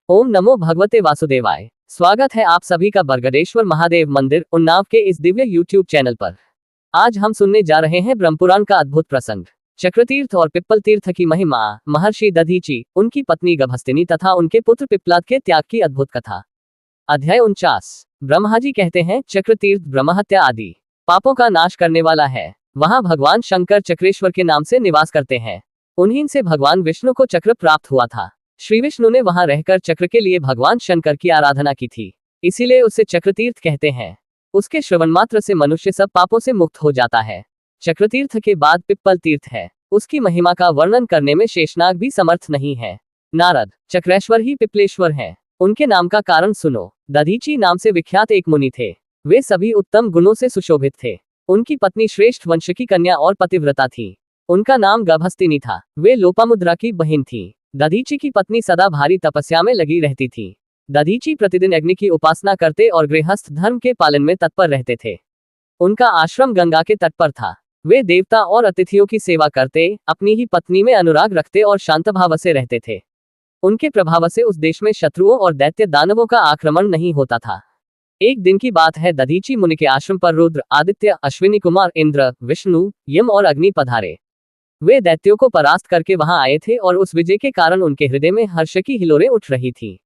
ओम नमो भगवते वासुदेवाय। स्वागत है आप सभी का बरगदेश्वर महादेव मंदिर उन्नाव के इस दिव्य यूट्यूब चैनल पर। आज हम सुनने जा रहे हैं ब्रह्मपुराण का अद्भुत प्रसंग, चक्रतीर्थ और पिप्पल तीर्थ की महिमा, महर्षि दधीचि, उनकी पत्नी गभस्तिनी तथा उनके पुत्र पिप्पलाद के त्याग की अद्भुत कथा। अध्याय 49। ब्रह्मा जी कहते हैं, चक्रतीर्थ ब्रह्महत्या आदि पापों का नाश करने वाला है। वहां भगवान शंकर चक्रेश्वर के नाम से निवास करते हैं। उन्हीं से भगवान विष्णु को चक्र प्राप्त हुआ था। श्री विष्णु ने वहां रहकर चक्र के लिए भगवान शंकर की आराधना की थी, इसीलिए उसे चक्रतीर्थ कहते हैं। उसके श्रवण मात्र से मनुष्य सब पापों से मुक्त हो जाता है। चक्रतीर्थ के बाद पिप्पल तीर्थ है। उसकी महिमा का वर्णन करने में शेषनाग भी समर्थ नहीं है। नारद चक्रेश्वर ही पिपलेश्वर हैं। उनके नाम का कारण सुनो। दधीचि नाम से विख्यात एक मुनि थे। वे सभी उत्तम गुणों से सुशोभित थे। उनकी पत्नी श्रेष्ठ वंश की कन्या और पतिव्रता थी। उनका नाम गभस्तिनी था। वे लोपामुद्रा की बहन थी। दधीचि की पत्नी सदा भारी तपस्या में लगी रहती थी। दधीचि प्रतिदिन अग्नि की उपासना करते और गृहस्थ धर्म के पालन में तत्पर रहते थे। उनका आश्रम गंगा के तट पर था। वे देवता और अतिथियों की सेवा करते, अपनी ही पत्नी में अनुराग रखते और शांत भाव से रहते थे। उनके प्रभाव से उस देश में शत्रुओं और दैत्य दानवों का आक्रमण नहीं होता था। एक दिन की बात है, दधीचि मुनि के आश्रम पर रुद्र, आदित्य, अश्विनी कुमार, इंद्र, विष्णु, यम और अग्नि पधारे। वे दैत्यों को परास्त करके वहां आए थे और उस विजय के कारण उनके हृदय में हर्ष की हिलोरें उठ रही थी।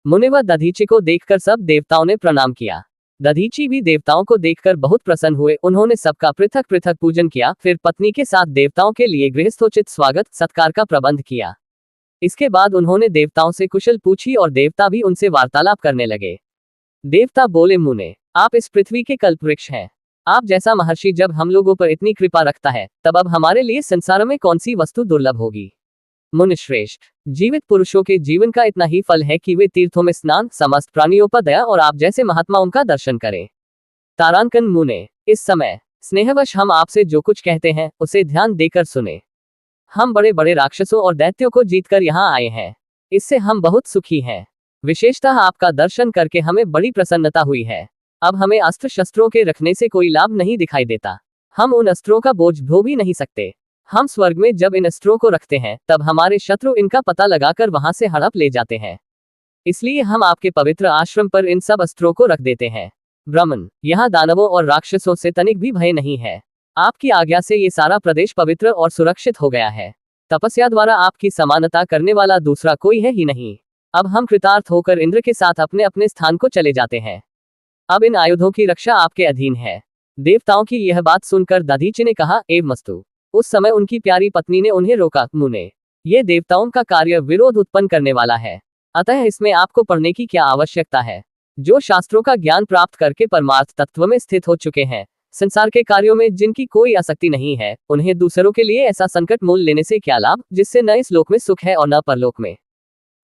मुनिवर दधीचि को देखकर सब देवताओं ने प्रणाम किया। दधीचि भी देवताओं को देखकर बहुत प्रसन्न हुए। उन्होंने सबका पृथक पृथक पूजन किया, फिर पत्नी के साथ देवताओं के लिए गृहस्थोचित स्वागत सत्कार का प्रबंध किया। इसके बाद उन्होंने देवताओं से कुशल पूछी और देवता भी उनसे वार्तालाप करने लगे। देवता बोले, मुने, आप इस पृथ्वी के कल्पवृक्ष हैं। आप जैसा महर्षि जब हम लोगों पर इतनी कृपा रखता है, तब अब हमारे लिए संसार में कौन सी वस्तु दुर्लभ होगी। मुनिश्रेष्ठ, जीवित पुरुषों के जीवन का इतना ही फल है कि वे तीर्थों में स्नान, समस्त प्राणियों पर दया और आप जैसे महात्माओं का दर्शन करें। तारांकन मुने, इस समय स्नेहवश हम आपसे जो कुछ कहते हैं उसे ध्यान देकर सुने। हम बड़े बड़े राक्षसों और दैत्यों को जीतकर यहाँ आए हैं। इससे हम बहुत सुखी हैं। विशेषतः आपका दर्शन करके हमें बड़ी प्रसन्नता हुई है। अब हमें अस्त्र शस्त्रों के रखने से कोई लाभ नहीं दिखाई देता। हम उन अस्त्रों का बोझ ढो भी नहीं सकते। हम स्वर्ग में जब इन अस्त्रों को रखते हैं, तब हमारे शत्रु इनका पता लगाकर वहां से हड़प ले जाते हैं। इसलिए हम आपके पवित्र आश्रम पर इन सब अस्त्रों को रख देते हैं। ब्राह्मण, यहाँ दानवों और राक्षसों से तनिक भी भय नहीं है। आपकी आज्ञा से ये सारा प्रदेश पवित्र और सुरक्षित हो गया है। तपस्या द्वारा आपकी समानता करने वाला दूसरा कोई है ही नहीं। अब हम कृतार्थ होकर इंद्र के साथ अपने अपने स्थान को चले जाते हैं। अब इन आयुधों की रक्षा आपके अधीन है। देवताओं की यह बात सुनकर दधीचि ने कहा, एवमस्तु। उस समय उनकी प्यारी पत्नी ने उन्हें रोका, मुने, ये देवताओं का कार्य विरोध उत्पन्न करने वाला है, अतः इसमें आपको पढ़ने की क्या आवश्यकता है। जो शास्त्रों का ज्ञान प्राप्त करके परमार्थ तत्व में स्थित हो चुके हैं, संसार के कार्यों में जिनकी कोई आसक्ति नहीं है, उन्हें दूसरों के लिए ऐसा संकट मोल लेने से क्या लाभ, जिससे न इस लोक में सुख है और न परलोक में।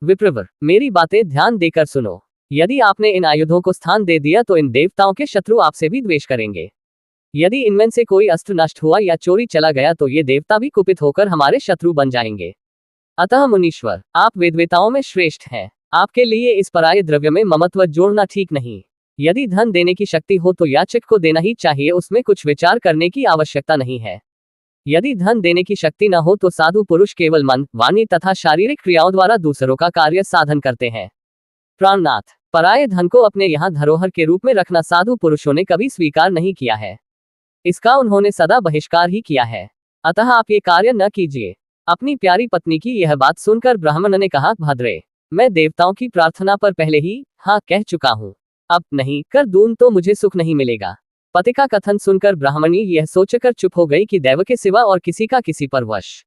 विप्रवर, मेरी बातें ध्यान देकर सुनो। यदि आपने इन आयुधों को स्थान दे दिया तो इन देवताओं के शत्रु आपसे भी द्वेष करेंगे। यदि इनमें से कोई अस्त्र नष्ट हुआ या चोरी चला गया तो ये देवता भी कुपित होकर हमारे शत्रु बन जाएंगे। अतः मुनीश्वर, आप वेदवेताओं में श्रेष्ठ हैं। आपके लिए इस पराये द्रव्य में ममत्व जोड़ना ठीक नहीं। यदि धन देने की शक्ति हो तो याचक को देना ही चाहिए, उसमें कुछ विचार करने की आवश्यकता नहीं है। यदि धन देने की शक्ति न हो तो साधु पुरुष केवल मन, वाणी तथा शारीरिक क्रियाओं द्वारा दूसरों का कार्य साधन करते हैं। प्राणनाथ, पराये धन को अपने यहाँ धरोहर के रूप में रखना साधु पुरुषों ने कभी स्वीकार नहीं किया है। इसका उन्होंने सदा बहिष्कार ही किया है। अतः आप ये कार्य न कीजिए। अपनी प्यारी पत्नी की यह बात सुनकर ब्राह्मण ने कहा, भद्रे, मैं देवताओं की प्रार्थना पर पहले ही हाँ कह चुका हूँ। अब नहीं कर दूं तो मुझे सुख नहीं मिलेगा। पति का कथन सुनकर ब्राह्मणी यह सोचकर चुप हो गई कि दैव के सिवा और किसी का किसी पर वश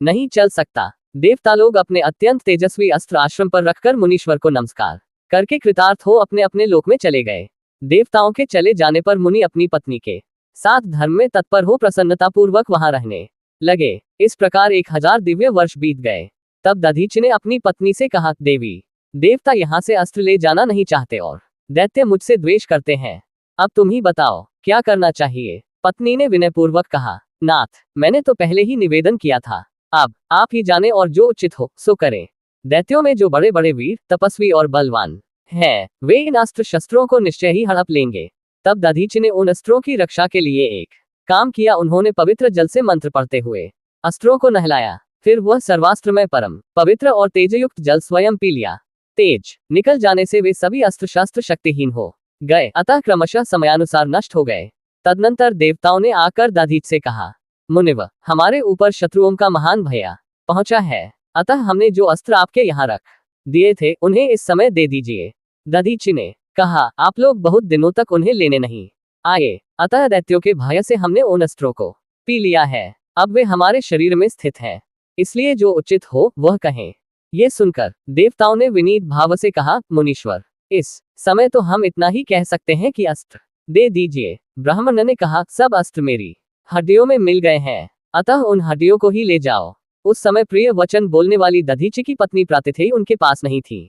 नहीं चल सकता। देवता लोग अपने अत्यंत तेजस्वी अस्त्र आश्रम पर रखकर मुनीश्वर को नमस्कार करके कृतार्थ हो अपने अपने लोक में चले गए। देवताओं के चले जाने पर मुनि अपनी पत्नी के साथ धर्म में तत्पर हो प्रसन्नता पूर्वक वहां रहने लगे। इस प्रकार 1000 दिव्य वर्ष बीत गए। तब दधीचि ने अपनी पत्नी से कहा, देवी, देवता यहाँ से अस्त्र ले जाना नहीं चाहते और दैत्य मुझसे द्वेष करते हैं। अब तुम ही बताओ क्या करना चाहिए। पत्नी ने विनयपूर्वक कहा, नाथ, मैंने तो पहले ही निवेदन किया था। अब आप ही जाने और जो उचित हो सो करें। दैत्यों में जो बड़े बड़े वीर, तपस्वी और बलवान हैं, वे इन अस्त्र शस्त्रों को निश्चय ही हड़प लेंगे। तब दधीचि ने उन अस्त्रों की रक्षा के लिए एक काम किया। उन्होंने पवित्र जल से मंत्र पढ़ते हुए अस्त्रों को नहलाया। फिर वह सर्वास्त्र में परम पवित्र और तेजयुक्त जल स्वयं पी लिया। तेज निकल जाने से वे सभी अस्त्र शस्त्र शक्तिहीन हो गए, अतः क्रमशः समयानुसार नष्ट हो गए। तदनंतर देवताओं ने आकर दधीच से कहा, मुनिव, हमारे ऊपर शत्रुओं का महान भय पहुंचा है, अतः हमने जो अस्त्र आपके यहाँ रख दिए थे उन्हें इस समय दे दीजिए। दधीचि ने कहा, आप लोग बहुत दिनों तक उन्हें लेने नहीं आए, अतः दैत्यों के भय से हमने उन अस्त्रों को पी लिया है। अब वे हमारे शरीर में स्थित हैं, इसलिए जो उचित हो वह कहें। ये सुनकर देवताओं ने विनीत भाव से कहा, मुनीश्वर, इस समय तो हम इतना ही कह सकते हैं कि अस्त्र दे दीजिए। ब्राह्मण ने कहा, सब अस्त्र मेरी हड्डियों में मिल गए हैं, अतः उन हड्डियों को ही ले जाओ। उस समय प्रिय वचन बोलने वाली दधीचि की पत्नी प्रातिथेयी उनके पास नहीं थी।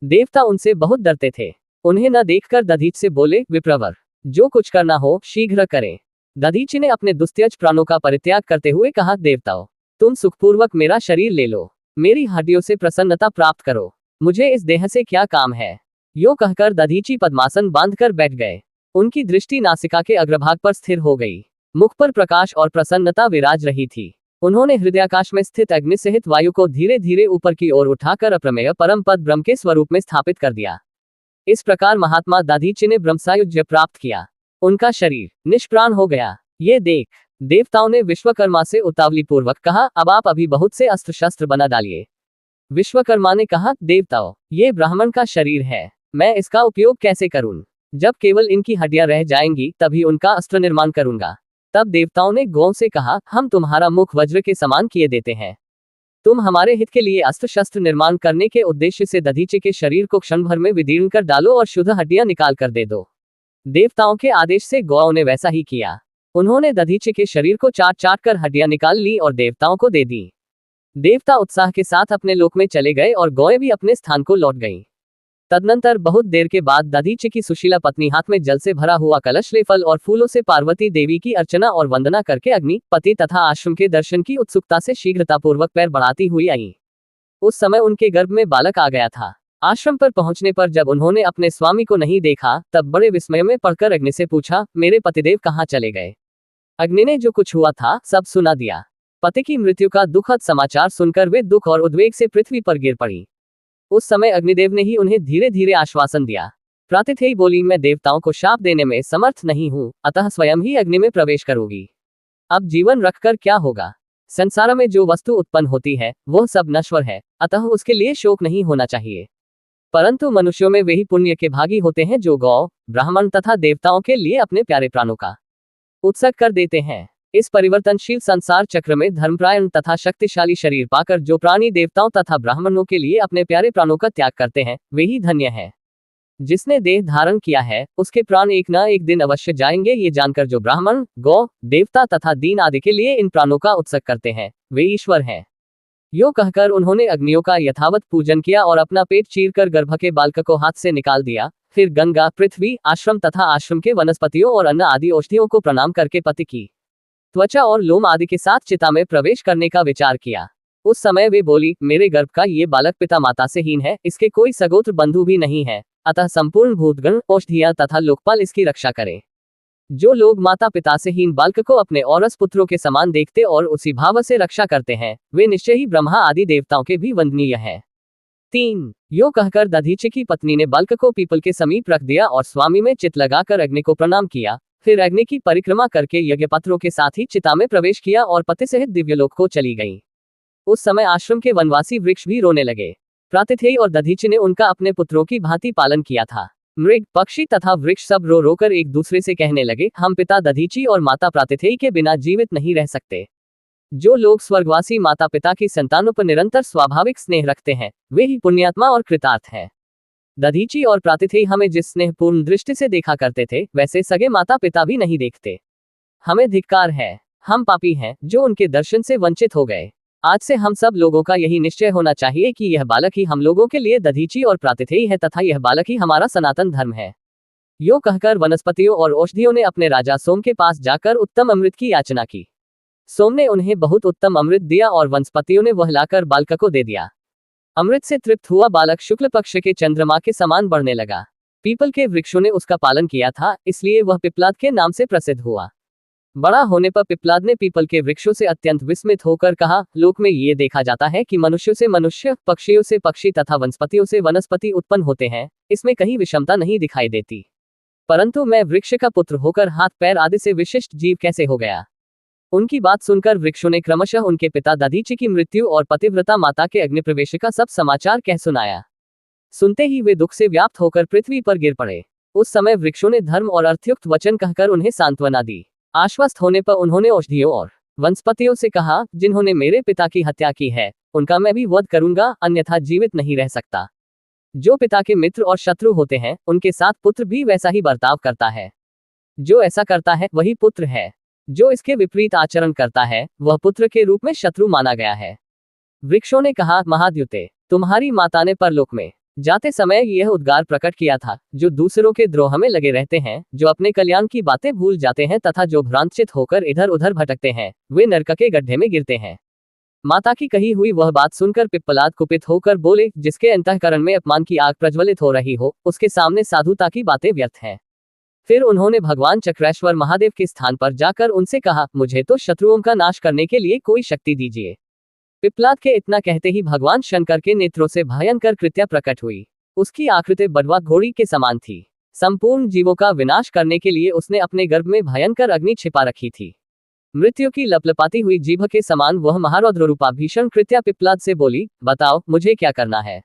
देवता उनसे बहुत डरते थे। उन्हें न देखकर दधीच से बोले, विप्रवर, जो कुछ करना हो शीघ्र करें। दधीचि ने अपने दुस्त्यज प्राणों का परित्याग करते हुए कहा, देवताओं, तुम सुखपूर्वक मेरा शरीर ले लो, मेरी हड्डियों से प्रसन्नता प्राप्त करो, मुझे इस देह से क्या काम है। यो कहकर दधीचि पद्मासन बांधकर बैठ गए। उनकी दृष्टि नासिका के अग्रभाग पर स्थिर हो गई। मुख पर प्रकाश और प्रसन्नता विराज रही थी। उन्होंने हृदयाकाश में स्थित अग्नि सहित वायु को धीरे धीरे ऊपर की ओर उठाकर अप्रमेय परम पद ब्रह्म के स्वरूप में स्थापित कर दिया। इस प्रकार महात्मा दधीचि ने ब्रह्मसायुज्य प्राप्त किया। उनका शरीर निष्प्राण हो गया। ये देख देवताओं ने विश्वकर्मा से उतावली पूर्वक कहा, अब आप अभी बहुत से अस्त्र शस्त्र बना डालिए। विश्वकर्मा ने कहा, देवताओं, ये ब्राह्मण का शरीर है, मैं इसका उपयोग कैसे करूं? जब केवल इनकी हड्डियां रह जाएंगी तभी उनका अस्त्र निर्माण करूंगा। तब देवताओं ने गौ से कहा, हम तुम्हारा मुख वज्र के समान किए देते हैं, तुम हमारे हित के लिए अस्त्र शस्त्र निर्माण करने के उद्देश्य से दधीचि के शरीर को क्षण भर में विदीर्ण कर डालो और शुद्ध हड्डियां निकाल कर दे दो। देवताओं के आदेश से गौ ने वैसा ही किया। उन्होंने दधीचि के शरीर को चाट चाट कर हड्डियां निकाल ली और देवताओं को दे दी। देवता उत्साह के साथ अपने लोक में चले गए और गौएं भी अपने स्थान को लौट गईं। तदनंतर बहुत देर के बाद दधीचि की सुशीला पत्नी हाथ में जल से भरा हुआ कलश ले फल और फूलों से पार्वती देवी की अर्चना और वंदना करके अग्नि, पति तथा आश्रम के दर्शन की उत्सुकता से शीघ्रतापूर्वक पैर बढ़ाती हुई आई। उस समय उनके गर्भ में बालक आ गया था। आश्रम पर पहुंचने पर जब उन्होंने अपने स्वामी को नहीं देखा तब बड़े विस्मय में पड़कर अग्नि से पूछा, मेरे पतिदेव कहाँ चले गए? अग्नि ने जो कुछ हुआ था सब सुना दिया। पति की मृत्यु का दुखद समाचार सुनकर वे दुख और उद्वेग से पृथ्वी पर गिर पड़ी। उस समय अग्निदेव ने ही उन्हें धीरे धीरे आश्वासन दिया। प्रातिथेयी बोली, मैं देवताओं को शाप देने में समर्थ नहीं हूं, अतः स्वयं ही अग्नि में प्रवेश करूंगी। अब जीवन रखकर क्या होगा? संसार में जो वस्तु उत्पन्न होती है वह सब नश्वर है, अतः उसके लिए शोक नहीं होना चाहिए। परंतु मनुष्यों में वे ही पुण्य के भागी होते हैं जो गौ, ब्राह्मण तथा देवताओं के लिए अपने प्यारे प्राणों का उत्सर्ग कर देते हैं। इस परिवर्तनशील संसार चक्र में धर्मप्रायण तथा शक्तिशाली शरीर पाकर जो प्राणी देवताओं तथा ब्राह्मणों के लिए अपने प्यारे प्राणों का त्याग करते हैं वे ही धन्य है। जिसने देह धारण किया है उसके प्राण एक न एक दिन अवश्य जाएंगे। ये जानकर जो ब्राह्मण, गौ, देवता तथा दीन आदि के लिए इन प्राणों का उत्सर्ग करते हैं वे ईश्वर हैं। यो कहकर उन्होंने अग्नियों का यथावत पूजन किया और अपना पेट चीरकर गर्भ के बालक को हाथ से निकाल दिया। फिर गंगा, पृथ्वी, आश्रम तथा आश्रम के वनस्पतियों और अन्न आदि औषधियों को प्रणाम करके पति की त्वचा और लोम आदि के साथ चिता में प्रवेश करने का विचार किया। उस समय वे बोली, मेरे गर्भ का ये बालक पिता माता से हीन है, इसके कोई सगोत्र बंधु भी नहीं है, अतः संपूर्ण भूतगण, औषधियां तथा लोकपाल इसकी रक्षा करें। जो लोग माता पिता से हीन बालक को अपने औरस पुत्रों के समान देखते और उसी भाव से रक्षा करते हैं वे निश्चय ही ब्रह्मा आदि देवताओं के भी वंदनीय है। 3 यो कहकर दधीचि की पत्नी ने बालक को पीपल के समीप रख दिया और स्वामी में चित लगाकर अग्नि को प्रणाम किया। फिर अग्नि की परिक्रमा करके यज्ञपत्रों के साथ ही चिता में प्रवेश किया और पति सहित दिव्यलोक को चली गई। उस समय आश्रम के वनवासी वृक्ष भी रोने लगे। प्रातिथेयी और दधीचि ने उनका अपने पुत्रों की भांति पालन किया था। मृग, पक्षी तथा वृक्ष सब रो रोकर एक दूसरे से कहने लगे, हम पिता दधीचि और माता प्रातिथेयी के बिना जीवित नहीं रह सकते। जो लोग स्वर्गवासी माता पिता की संतानों पर निरंतर स्वाभाविक स्नेह रखते हैं वे ही पुण्यात्मा और कृतार्थ हैं। दधीचि और प्रातिथेयी हमें जिस स्नेहपूर्ण दृष्टि से देखा करते थे वैसे सगे माता पिता भी नहीं देखते। हमें धिक्कार है, हम पापी हैं जो उनके दर्शन से वंचित हो गए। आज से हम सब लोगों का यही निश्चय होना चाहिए कि यह बालक ही हम लोगों के लिए दधीचि और प्रातिथेयी है तथा यह बालक ही हमारा सनातन धर्म है। यो कहकर वनस्पतियों और औषधियों ने अपने राजा सोम के पास जाकर उत्तम अमृत की याचना की। सोम ने उन्हें बहुत उत्तम अमृत दिया और वनस्पतियों ने वह लाकर बालक को दे दिया। अमृत से तृप्त हुआ बालक शुक्ल पक्ष के चंद्रमा के समान बढ़ने लगा। पीपल के वृक्षों ने उसका पालन किया था, इसलिए वह पिपलाद के नाम से प्रसिद्ध हुआ। बड़ा होने पर पिप्पलाद ने पीपल के वृक्षों से अत्यंत विस्मित होकर कहा, लोक में ये देखा जाता है कि मनुष्यों से मनुष्य, पक्षियों से पक्षी तथा वनस्पतियों से वनस्पति उत्पन्न होते हैं, इसमें कहीं विषमता नहीं दिखाई देती। परंतु मैं वृक्ष का पुत्र होकर हाथ पैर आदि से विशिष्ट जीव कैसे हो गया? उनकी बात सुनकर वृक्षों ने क्रमशः उनके पिता दधीचि की मृत्यु और पतिव्रता माता के अग्निप्रवेश का सब समाचार कह सुनाया। सुनते ही वे दुख से व्याप्त होकर पृथ्वी पर गिर पड़े। उस समय वृक्षों ने धर्म और अर्थयुक्त वचन कहकर उन्हें सांत्वना दी। आश्वस्त होने पर उन्होंने औषधियों और वनस्पतियों से कहा, जिन्होंने मेरे पिता की हत्या की है उनका मैं भी वध करूंगा, अन्यथा जीवित नहीं रह सकता। जो पिता के मित्र और शत्रु होते हैं उनके साथ पुत्र भी वैसा ही बर्ताव करता है। जो ऐसा करता है वही पुत्र है। जो इसके विपरीत आचरण करता है वह पुत्र के रूप में शत्रु माना गया है। वृक्षों ने कहा, महाद्युते, तुम्हारी माता ने परलोक में जाते समय यह उद्गार प्रकट किया था, जो दूसरों के द्रोह में लगे रहते हैं, जो अपने कल्याण की बातें भूल जाते हैं तथा जो भ्रांतचित होकर इधर उधर भटकते हैं, वे नरक के गड्ढे में गिरते हैं। माता की कही हुई वह बात सुनकर पिप्पलाद कुपित होकर बोले, जिसके अंतःकरण में अपमान की आग प्रज्वलित हो रही हो उसके सामने साधुता की बातें व्यर्थ हैं। फिर उन्होंने भगवान चक्रेश्वर महादेव के स्थान पर जाकर उनसे कहा, मुझे तो शत्रुओं का नाश करने के लिए कोई शक्ति दीजिए। पिप्पलाद के इतना कहते ही भगवान शंकर के नेत्रों से भयंकर कृत्या प्रकट हुई। उसकी आकृति बड़वा घोड़ी के समान थी। संपूर्ण जीवों का विनाश करने के लिए उसने अपने गर्भ में भयंकर अग्नि छिपा रखी थी। मृत्यु की लपलपाती हुई जीभ के समान वह महारौद्र रूपा भीषण कृत्या पिप्पलाद से बोली, बताओ मुझे क्या करना है?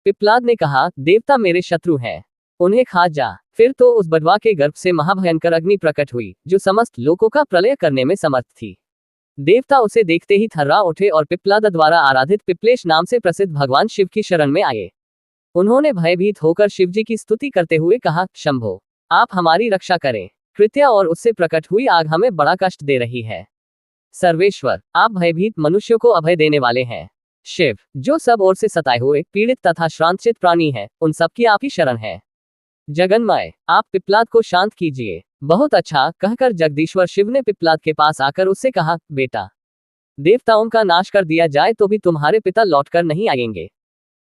पिप्पलाद ने कहा, देवता मेरे शत्रु हैं, उन्हें खा जा। फिर तो उस बड़वा के गर्भ से महाभयंकर अग्नि प्रकट हुई, जो समस्त लोकों का प्रलय करने में समर्थ थी। देवता उसे देखते ही थर्रा उठे और पिप्पलाद द्वारा आराधित पिप्पलेश नाम से प्रसिद्ध भगवान शिव की शरण में आए। उन्होंने भयभीत होकर शिवजी की स्तुति करते हुए कहा, शंभो, आप हमारी रक्षा करें। कृत्या और उससे प्रकट हुई आग हमें बड़ा कष्ट दे रही है। सर्वेश्वर, आप भयभीत मनुष्यों को अभय देने वाले हैं। शिव, जो सब ओर से सताए हुए, पीड़ित तथा श्रांतचित प्राणी हैं, उन सबकी आप ही शरण है। जगन्मय, आप पिप्पलाद को शांत कीजिए। बहुत अच्छा कहकर जगदीश्वर शिव ने पिप्पलाद के पास आकर उससे कहा, बेटा, देवताओं का नाश कर दिया जाए तो भी तुम्हारे पिता लौटकर नहीं आएंगे।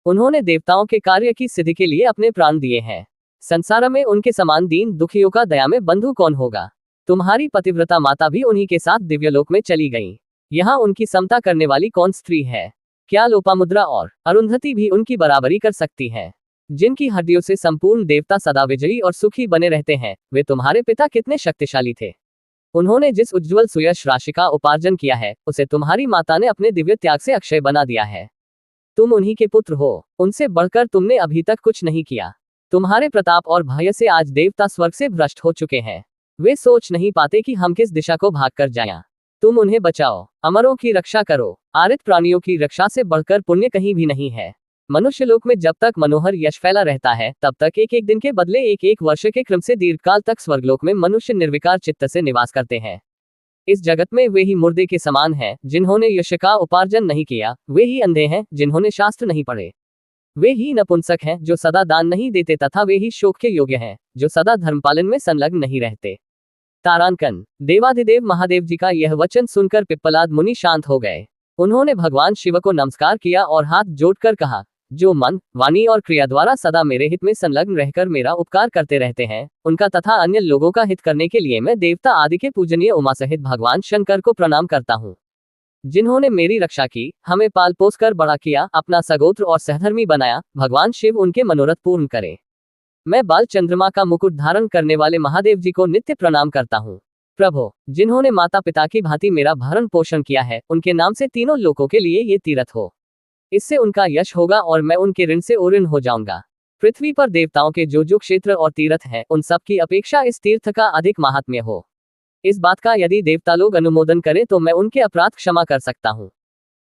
उन्होंने देवताओं के कार्य की सिद्धि के लिए अपने प्राण दिए हैं। संसार में उनके समान दीन दुखियों का दया में बंधु कौन होगा? तुम्हारी पतिव्रता माता भी उन्हीं के साथ दिव्यलोक में चली गई। यहाँ उनकी समता करने वाली कौन स्त्री है? क्या लोपामुद्रा और अरुंधति भी उनकी बराबरी कर सकती है? जिनकी हड्डियों से संपूर्ण देवता सदा विजयी और सुखी बने रहते हैं, वे तुम्हारे पिता कितने शक्तिशाली थे। उन्होंने जिस उज्ज्वल सुयश राशि का उपार्जन किया है उसे तुम्हारी माता ने अपने दिव्य त्याग से अक्षय बना दिया है। तुम उन्हीं के पुत्र हो, उनसे बढ़कर तुमने अभी तक कुछ नहीं किया। तुम्हारे प्रताप और भय से आज देवता स्वर्ग से भ्रष्ट हो चुके हैं। वे सोच नहीं पाते कि हम किस दिशा को भाग कर जाएं। तुम उन्हें बचाओ, अमरों की रक्षा करो। आरित प्राणियों की रक्षा से बढ़कर पुण्य कहीं भी नहीं है। मनुष्यलोक में जब तक मनोहर यश फैला रहता है तब तक एक एक दिन के बदले एक एक वर्ष के क्रम से दीर्घकाल तक स्वर्गलोक में मनुष्य निर्विकार चित्त से निवास करते हैं। इस जगत में वे ही मुर्दे के समान हैं जिन्होंने यश का उपार्जन नहीं किया, वे ही अंधे हैं जिन्होंने शास्त्र नहीं पढ़े, वे ही नपुंसक हैं जो सदा दान नहीं देते तथा वे ही शोक के योग्य हैं जो सदा धर्मपालन में संलग्न नहीं रहते। तारांकन, देवाधिदेव महादेव जी का यह वचन सुनकर पिप्पलाद मुनि शांत हो गए। उन्होंने भगवान शिव को नमस्कार किया और हाथ जोड़कर कहा, जो मन, वाणी और क्रिया द्वारा सदा मेरे हित में संलग्न रहकर मेरा उपकार करते रहते हैं, उनका तथा अन्य लोगों का हित करने के लिए मैं देवता आदि के पूजनीय उमा सहित भगवान शंकर को प्रणाम करता हूँ। जिन्होंने मेरी रक्षा की, हमें पाल पोस कर बड़ा किया, अपना सगोत्र और सहधर्मी बनाया, भगवान शिव उनके मनोरथ पूर्ण करे। मैं बाल चंद्रमा का मुकुट धारण करने वाले महादेव जी को नित्य प्रणाम करता हूँ। प्रभु, जिन्होंने माता पिता की भांति मेरा भरण पोषण किया है, उनके नाम से तीनों लोकों के लिए ये तीर्थ हो। इससे उनका यश होगा और मैं उनके ऋण से उऋण हो जाऊंगा। पृथ्वी पर देवताओं के जो जो क्षेत्र और तीर्थ हैं, उन सब की अपेक्षा इस तीर्थ का अधिक महात्म्य हो। इस बात का यदि देवता लोग अनुमोदन करें तो मैं उनके अपराध क्षमा कर सकता हूँ।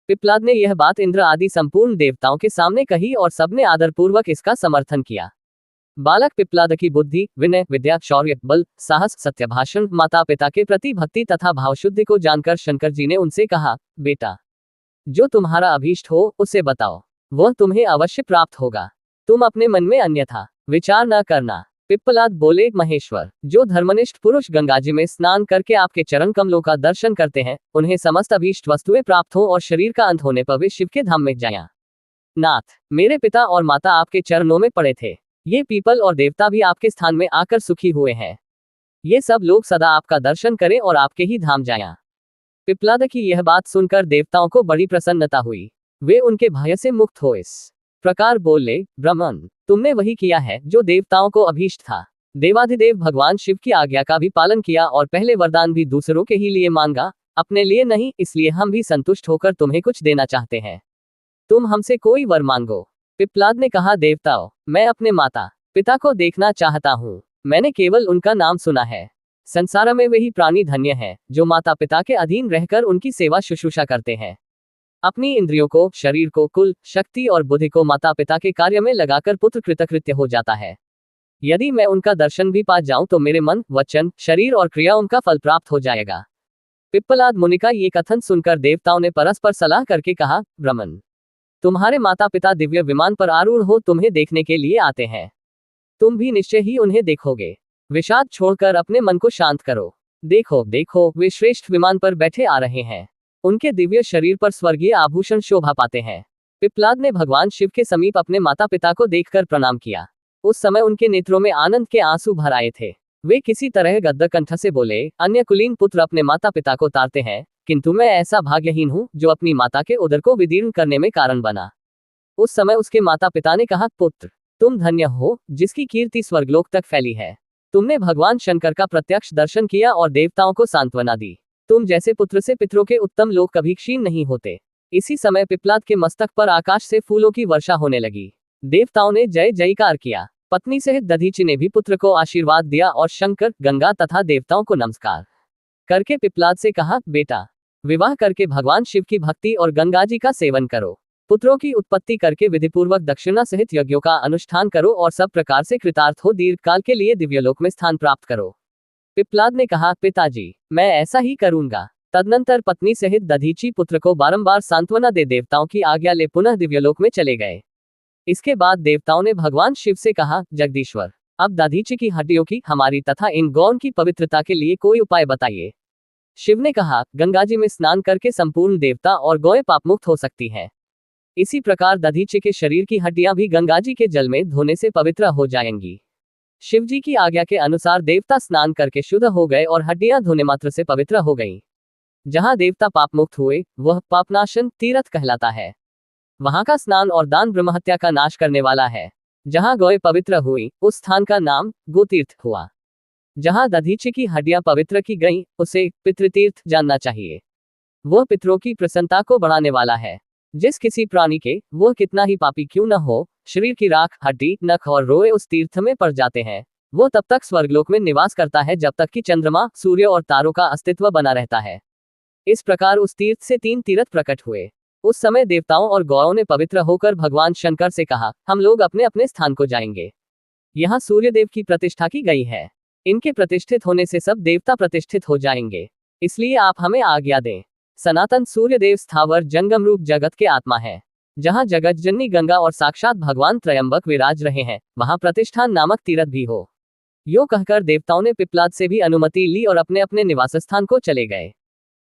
पिप्पलाद ने यह बात इंद्र आदि संपूर्ण देवताओं के सामने कही और सबने आदरपूर्वक इसका समर्थन किया। बालक पिप्पलाद की बुद्धि, विनय, विद्या, शौर्य, बल, साहस, सत्यभाषण, माता पिता के प्रति भक्ति तथा भावशुद्धि को जानकर शंकर जी ने उनसे कहा, बेटा, जो तुम्हारा अभीष्ट हो उसे बताओ, वह तुम्हें अवश्य प्राप्त होगा। तुम अपने मन में अन्यथा विचार न करना। पिप्पलाद बोले, महेश्वर, जो धर्मनिष्ठ पुरुष गंगाजी में स्नान करके आपके चरण कमलों का दर्शन करते हैं, उन्हें समस्त अभीष्ट वस्तुएं प्राप्त हो और शरीर का अंत होने पर वे शिव के धाम में जाएं। नाथ, मेरे पिता और माता आपके चरणों में पड़े थे। ये पीपल और देवता भी आपके स्थान में आकर सुखी हुए हैं। ये सब लोग सदा आपका दर्शन करें और आपके ही धाम जाएं। पिप्लाद की यह बात सुनकर देवताओं को बड़ी प्रसन्नता हुई। वे उनके भय से मुक्त हो इस प्रकार बोले, ब्राह्मण, तुमने वही किया है जो देवताओं को अभीष्ट था। देवाधिदेव भगवान शिव की आज्ञा का भी पालन किया और पहले वरदान भी दूसरों के ही लिए मांगा, अपने लिए नहीं। इसलिए हम भी संतुष्ट होकर तुम्हें कुछ देना चाहते हैं। तुम हमसे कोई वर मांगो। पिप्लाद ने कहा, देवताओं, मैं अपने माता पिता को देखना चाहता हूँ। मैंने केवल उनका नाम सुना है। संसार में वही प्राणी धन्य है जो माता पिता के अधीन रहकर उनकी सेवा शुश्रूषा करते हैं। अपनी इंद्रियों को, शरीर को, कुल, शक्ति और बुद्धि को माता पिता के कार्य में लगाकर पुत्र कृतकृत्य हो जाता है। यदि मैं उनका दर्शन भी पा जाऊं तो मेरे मन, वचन, शरीर और क्रियाओं का फल प्राप्त हो जाएगा। पिप्पलाद मुनि का ये कथन सुनकर देवताओं ने परस्पर सलाह करके कहा, ब्राह्मण, तुम्हारे माता पिता दिव्य विमान पर आरूढ़ हो तुम्हें देखने के लिए आते हैं। तुम भी निश्चय ही उन्हें देखोगे। विषाद छोड़कर अपने मन को शांत करो। देखो देखो, वे श्रेष्ठ विमान पर बैठे आ रहे हैं। उनके दिव्य शरीर पर स्वर्गीय आभूषण शोभा पाते हैं। पिप्लाद ने भगवान शिव के समीप अपने माता पिता को देखकर प्रणाम किया। उस समय उनके नेत्रों में आनंद के आंसू भर आए थे। वे किसी तरह गद्गद कंठ से बोले, अन्य कुलीन पुत्र अपने माता पिता को तारते हैं, किंतु मैं ऐसा भाग्यहीन हूँ जो अपनी माता के उदर को विदीर्ण करने में कारण बना। उस समय उसके माता पिता ने कहा, पुत्र, तुम धन्य हो जिसकी कीर्ति स्वर्गलोक तक फैली है। तुमने भगवान शंकर का प्रत्यक्ष दर्शन किया और देवताओं को सांत्वना दी। तुम जैसे पुत्र से पितरों के उत्तम लोग कभी क्षीण नहीं होते। इसी समय पिप्लाद के मस्तक पर आकाश से फूलों की वर्षा होने लगी। देवताओं ने जय जयकार किया। पत्नी सहित दधीचि ने भी पुत्र को आशीर्वाद दिया और शंकर, गंगा तथा देवताओं को नमस्कार करके पिप्लाद से कहा, बेटा, विवाह करके भगवान शिव की भक्ति और गंगा जी का सेवन करो। पुत्रों की उत्पत्ति करके विधिपूर्वक दक्षिणा सहित यज्ञों का अनुष्ठान करो और सब प्रकार से कृतार्थ हो दीर्घकाल के लिए दिव्यलोक में स्थान प्राप्त करो। पिप्लाद ने कहा, पिताजी, मैं ऐसा ही करूंगा। तदनंतर पत्नी सहित दधीचि पुत्र को बारंबार सांत्वना दे देवताओं की आज्ञा ले पुनः दिव्यलोक में चले गए। इसके बाद देवताओं ने भगवान शिव से कहा, जगदीश्वर, अब दधीचि की हड्डियों की, हमारी तथा इन गौओं की पवित्रता के लिए कोई उपाय बताइए। शिव ने कहा, गंगा जी में स्नान करके संपूर्ण देवता और गौएं पापमुक्त हो सकती हैं। इसी प्रकार दधीचि के शरीर की हड्डियां भी गंगा जी के जल में धोने से पवित्र हो जाएंगी। शिव जी की आज्ञा के अनुसार देवता स्नान करके शुद्ध हो गए और हड्डियां धोने मात्र से पवित्र हो गईं। जहां देवता पापमुक्त हुए वह पापनाशन तीर्थ कहलाता है। वहां का स्नान और दान ब्रह्महत्या का नाश करने वाला है। जहां गौएं पवित्र हुई उस स्थान का नाम गोतीर्थ हुआ। जहां दधीचि की हड्डियां पवित्र की गईं उसे पितृतीर्थ जानना चाहिए। वह पितरों की प्रसन्नता को बढ़ाने वाला है। जिस किसी प्राणी के, वह कितना ही पापी क्यों न हो, शरीर की राख, हड्डी, नख और रोए उस तीर्थ में पड़ जाते हैं, वो तब तक स्वर्गलोक में निवास करता है जब तक कि चंद्रमा, सूर्य और तारों का अस्तित्व बना रहता है। इस प्रकार उस तीर्थ से 3 तीर्थ प्रकट हुए। उस समय देवताओं और गौओं ने पवित्र होकर भगवान शंकर से कहा, हम लोग अपने अपने स्थान को जाएंगे। यहाँ सूर्यदेव की प्रतिष्ठा की गई है। इनके प्रतिष्ठित होने से सब देवता प्रतिष्ठित हो जाएंगे, इसलिए आप हमें आज्ञा दें। सनातन सूर्यदेव स्थावर जंगम रूप जगत के आत्मा है। जहाँ जगत जननी गंगा और साक्षात भगवान त्रयंबक विराज रहे हैं, वहाँ प्रतिष्ठान नामक तीर्थ भी हो। यो कहकर देवताओं ने पिप्लाद से भी अनुमति ली और अपने अपने निवास स्थान को चले गए।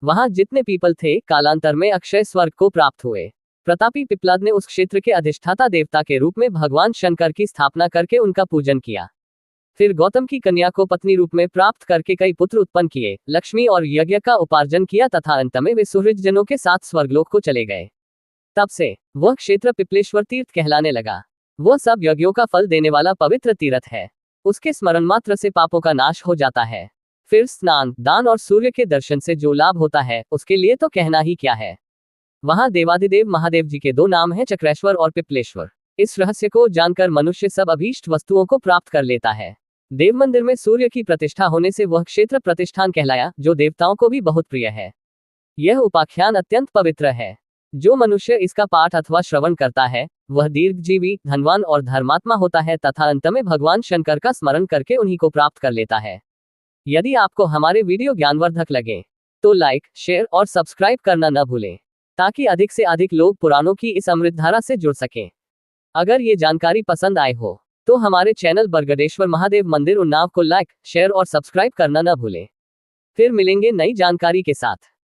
वहां जितने पीपल थे कालांतर में अक्षय स्वर्ग को प्राप्त हुए। प्रतापी पिप्लाद ने उस क्षेत्र के अधिष्ठाता देवता के रूप में भगवान शंकर की स्थापना करके उनका पूजन किया। फिर गौतम की कन्या को पत्नी रूप में प्राप्त करके कई पुत्र उत्पन्न किए, लक्ष्मी और यज्ञ का उपार्जन किया तथा अंत में वे सुहृद जनों के साथ स्वर्गलोक को चले गए। तब से वह क्षेत्र पिपलेश्वर तीर्थ कहलाने लगा। वह सब यज्ञों का फल देने वाला पवित्र तीर्थ है। उसके स्मरण मात्र से पापों का नाश हो जाता है। फिर स्नान, दान और सूर्य के दर्शन से जो लाभ होता है उसके लिए तो कहना ही क्या है। वहां देवाधिदेव महादेव जी के 2 नाम हैं, चक्रेश्वर और पिपलेश्वर। इस रहस्य को जानकर मनुष्य सब अभीष्ट वस्तुओं को प्राप्त कर लेता है। देव मंदिर में सूर्य की प्रतिष्ठा होने से वह क्षेत्र प्रतिष्ठान कहलाया, जो देवताओं को भी बहुत प्रिय है। यह उपाख्यान अत्यंत पवित्र है। जो मनुष्य इसका पाठ अथवा श्रवण करता है वह दीर्घजीवी, धनवान और धर्मात्मा होता है तथा अंत में भगवान शंकर का स्मरण करके उन्हीं को प्राप्त कर लेता है। यदि आपको हमारे वीडियो ज्ञानवर्धक लगे तो लाइक, शेयर और सब्सक्राइब करना न भूलें, ताकि अधिक से अधिक लोग पुराणों की इस अमृतधारा से जुड़ सकें। अगर ये जानकारी पसंद आए हो तो हमारे चैनल बरगदेश्वर महादेव मंदिर उन्नाव को लाइक, शेयर और सब्सक्राइब करना न भूलें। फिर मिलेंगे नई जानकारी के साथ।